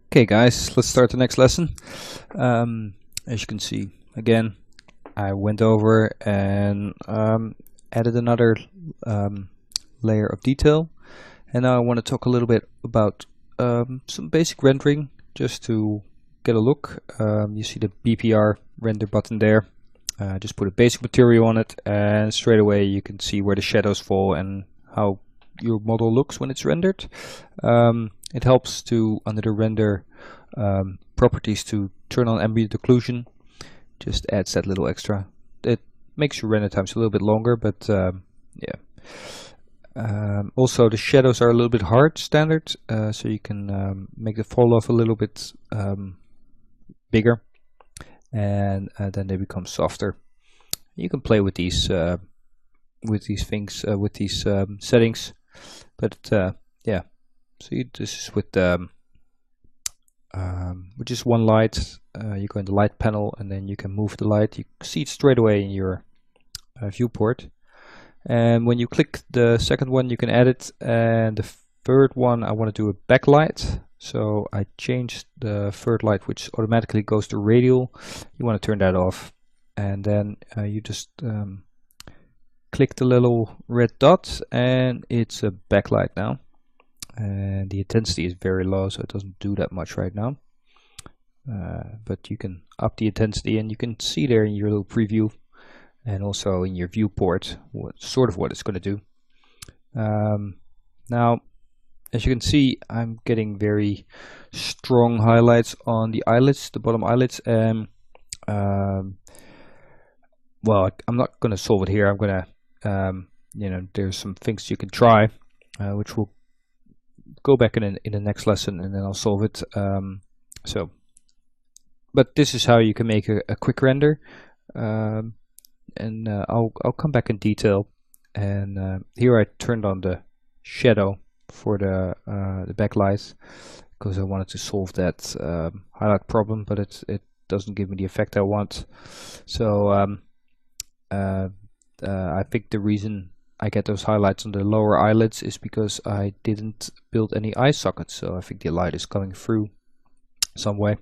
Okay guys, let's start the next lesson. As you can see, again, I went over and added another layer of detail, and now I want to talk a little bit about some basic rendering just to get a look. You see the BPR render button there. Just put a basic material on it, and straight away you can see where the shadows fall and how your model looks when it's rendered. It helps to, under the render properties, to turn on ambient occlusion. Just adds that little extra. It makes your render times a little bit longer, but yeah. Also, the shadows are a little bit hard standard, so you can make the fall off a little bit bigger, and then they become softer. You can play with these things, with these settings, but yeah. See, this is with just one light. You go in the light panel, and then you can move the light. You see it straight away in your viewport. And when you click the second one, you can add it. And the third one, I want to do a backlight. So I changed the third light, which automatically goes to radial. You want to turn that off, and then you just click the little red dot, and it's a backlight now. And the intensity is very low, so it doesn't do that much right now. But you can up the intensity, and you can see there in your little preview, and also in your viewport, what it's going to do. Now, as you can see, I'm getting very strong highlights on the eyelids, the bottom eyelids. And well, I'm not going to solve it here. I'm going to, there's some things you can try, which will go back in the next lesson, and then I'll solve it. But this is how you can make a quick render, and I'll come back in detail. And here I turned on the shadow for the backlight, because I wanted to solve that highlight problem, but it doesn't give me the effect I want. So I think the reason I get those highlights on the lower eyelids is because I didn't build any eye sockets, so I think the light is coming through some way.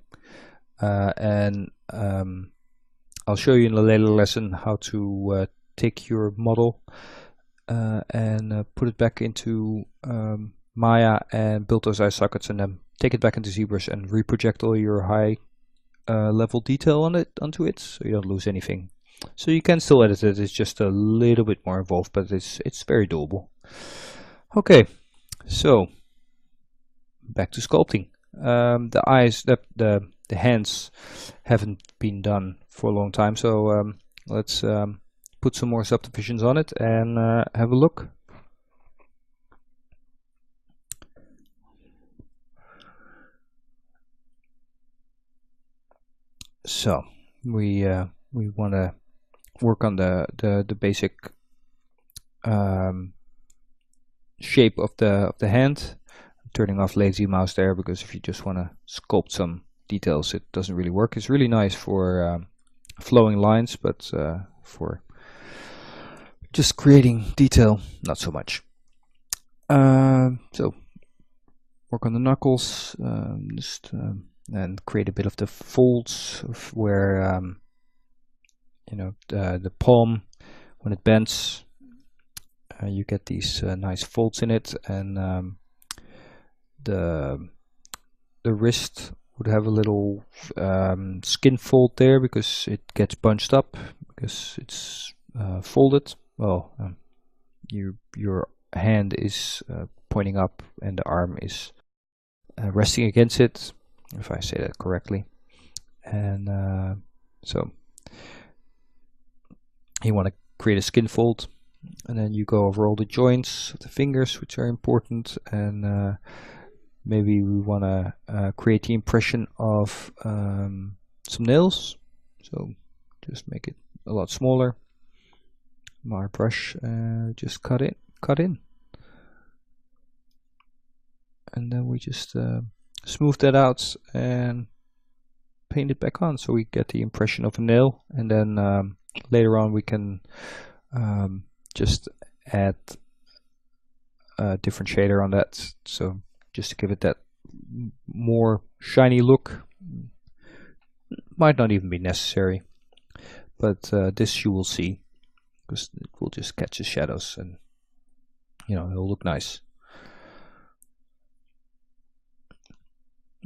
And I'll show you in a later lesson how to take your model and put it back into Maya and build those eye sockets, and then take it back into ZBrush and reproject all your high level detail onto it, so you don't lose anything. So you can still edit it, it's just a little bit more involved, but it's very doable. Okay, so back to sculpting. The eyes, the hands haven't been done for a long time, so let's put some more subdivisions on it and have a look. So we want to work on the basic shape of the hand. I'm turning off lazy mouse there, because if you just want to sculpt some details, it doesn't really work. It's really nice for flowing lines, but for just creating detail, not so much. So work on the knuckles, and create a bit of the folds of where the palm, when it bends, you get these nice folds in it, and the wrist would have a little skin fold there, because it gets bunched up because it's folded. Well, your hand is pointing up and the arm is resting against it, if I say that correctly. And so you want to create a skin fold, and then you go over all the joints of the fingers, which are important, and maybe we want to create the impression of some nails, so just make it a lot smaller. My brush, just cut in, and then we just smooth that out and paint it back on, so we get the impression of a nail. And then later on we can just add a different shader on that, so just to give it that more shiny look. Might not even be necessary, but this you will see, because it will just catch the shadows and it'll look nice.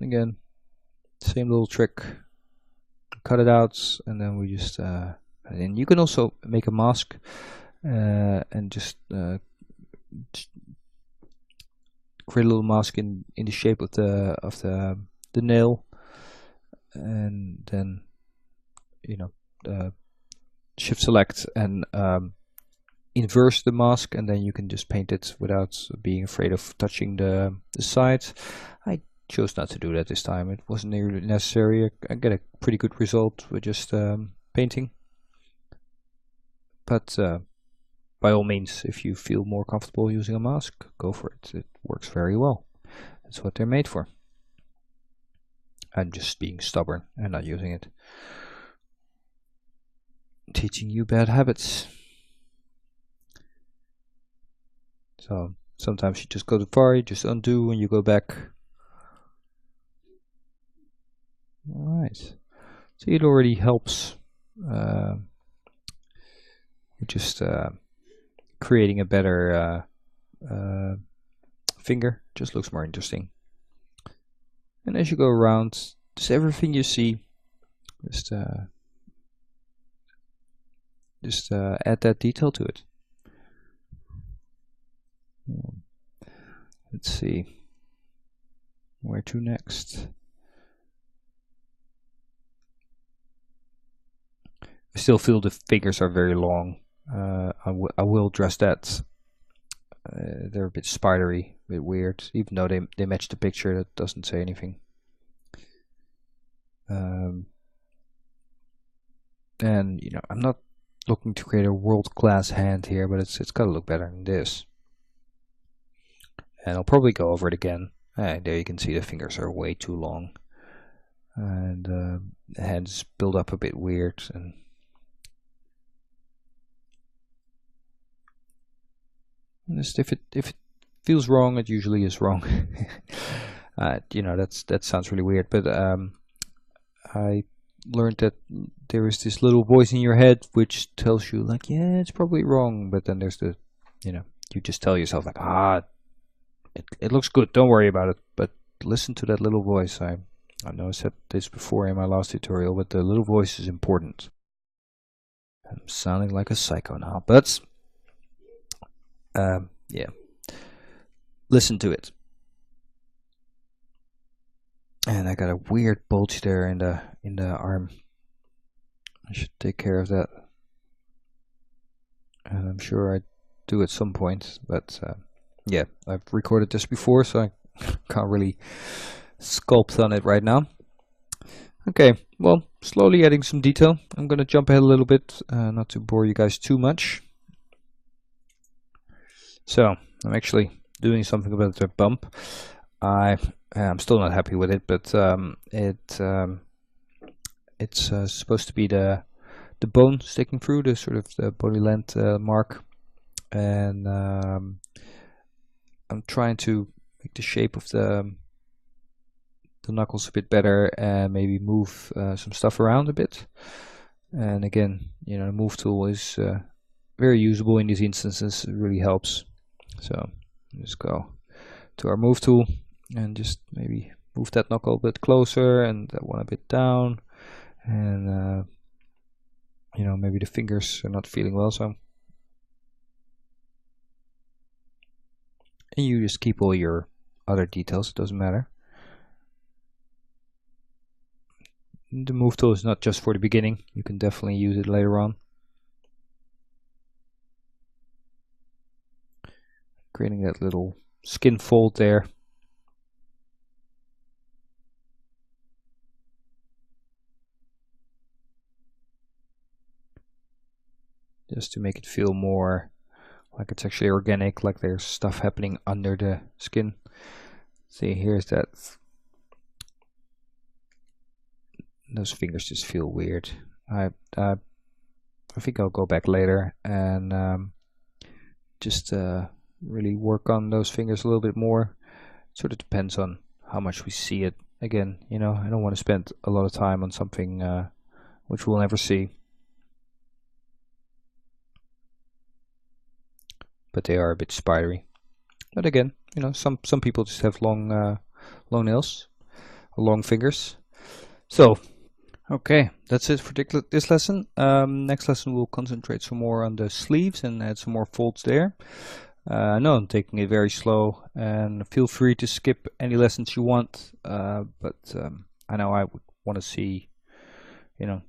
Again, same little trick. Cut it out, and then we just and you can also make a mask and just create a little mask in the shape of the nail, and then shift select and inverse the mask, and then you can just paint it without being afraid of touching the sides. I chose not to do that this time. It wasn't really necessary. I get a pretty good result with just painting, but by all means, if you feel more comfortable using a mask, go for it. It works very well. That's what they're made for. I'm just being stubborn and not using it. Teaching you bad habits. So sometimes you just go too far, you just undo and you go back. Alright, so it already helps with just creating a better finger. Just looks more interesting. And as you go around, just everything you see, just add that detail to it. Let's see, where to next? I still feel the fingers are very long. I will address that. They're a bit spidery, a bit weird, even though they match the picture. That doesn't say anything. And I'm not looking to create a world-class hand here, but it's got to look better than this. And I'll probably go over it again. There you can see the fingers are way too long, and the hands build up a bit weird. And just if it feels wrong, it usually is wrong. That sounds really weird, but I learned that there is this little voice in your head which tells you like, yeah, it's probably wrong, but then there's the you just tell yourself like, it looks good, don't worry about it. But listen to that little voice. I know I said this before in my last tutorial, but the little voice is important. I'm sounding like a psycho now, but yeah, listen to it. And I got a weird bulge there in the arm. I should take care of that, and I'm sure I do at some point, but yeah, I've recorded this before, so I can't really sculpt on it right now. Okay, well, slowly adding some detail. I'm gonna jump ahead a little bit, not to bore you guys too much. So I'm actually doing something about the bump. I'm still not happy with it, but it's supposed to be the bone sticking through, the sort of the body length mark, and I'm trying to make the shape of the knuckles a bit better and maybe move some stuff around a bit. And again, the move tool is very usable in these instances. It really helps. So just go to our move tool and just maybe move that knuckle a bit closer and that one a bit down, and maybe the fingers are not feeling well, so and you just keep all your other details, it doesn't matter. The move tool is not just for the beginning, you can definitely use it later on. Creating that little skin fold there. Just to make it feel more like it's actually organic, like there's stuff happening under the skin. See, here's that. Those fingers just feel weird. I think I'll go back later and just really work on those fingers a little bit more. Sort of depends on how much we see it. Again, you know, I don't want to spend a lot of time on something which we'll never see. But they are a bit spidery. But again, you know, some people just have long long nails, long fingers. So, okay, that's it for this lesson. Next lesson we'll concentrate some more on the sleeves and add some more folds there. No, I'm taking it very slow, and feel free to skip any lessons you want. But I know I would want to see, you know,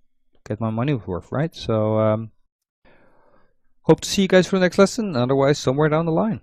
get my money worth, right? So hope to see you guys for the next lesson. Otherwise, somewhere down the line.